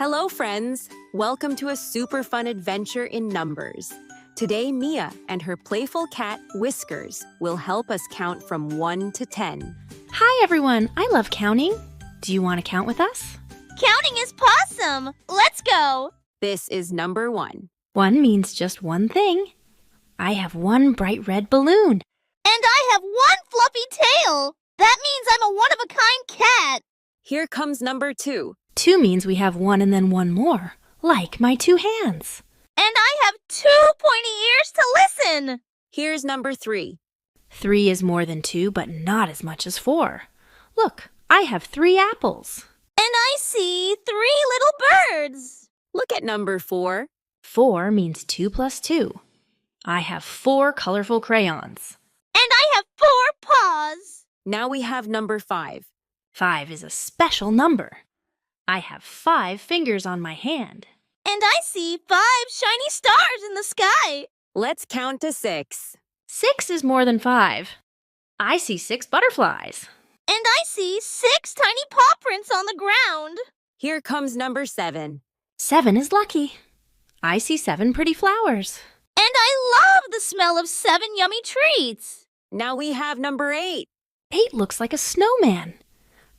Hello, friends! Welcome to a super fun adventure in numbers. Today, Mia and her playful cat, Whiskers, will help us count from 1 to 10. Hi, everyone. I love counting. Do you want to count with us? Counting is awesome! Let's go! This is number 1. 1 means just one thing. I have 1 bright red balloon. And I have 1 fluffy tail! That means I'm a one-of-a-kind cat! Here comes number 2. 2 means we have 1 and then 1 more, like my 2 hands. And I have 2 pointy ears to listen! Here's number 3. 3 is more than 2, but not as much as 4. Look, I have 3 apples. And I see 3 little birds! Look at number 4. 4 means 2 plus 2. I have 4 colorful crayons. And I have 4 paws! Now we have number 5. 5 is a special number. I have 5 fingers on my hand. And I see 5 shiny stars in the sky! Let's count to 6. 6 is more than 5. I see 6 butterflies. And I see 6 tiny paw prints on the ground! Here comes number 7. 7 is lucky. I see 7 pretty flowers. And I love the smell of 7 yummy treats! Now we have number 8. 8 looks like a snowman.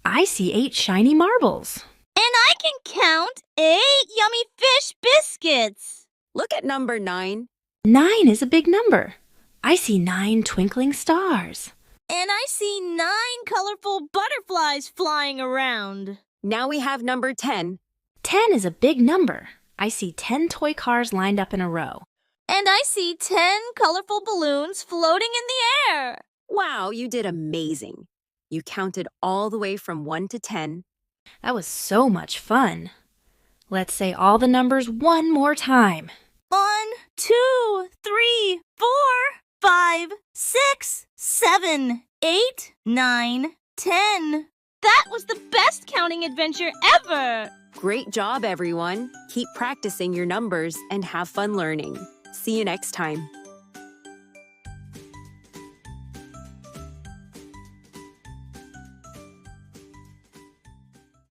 I see 8 shiny marbles. And I can count 8 yummy fish biscuits! Look at number 9. 9 is a big number. I see 9 twinkling stars. And I see 9 colorful butterflies flying around. Now we have number 10. 10 is a big number. I see 10 toy cars lined up in a row. And I see 10 colorful balloons floating in the air. Wow, you did amazing. You counted all the way from 1 to 10. That was so much fun. Let's say all the numbers one more time. 1, 2, 3, 4, 5, 6, 7, 8, 9, 10. That was the best counting adventure ever! Great job, everyone. Keep practicing your numbers and have fun learning. See you next time.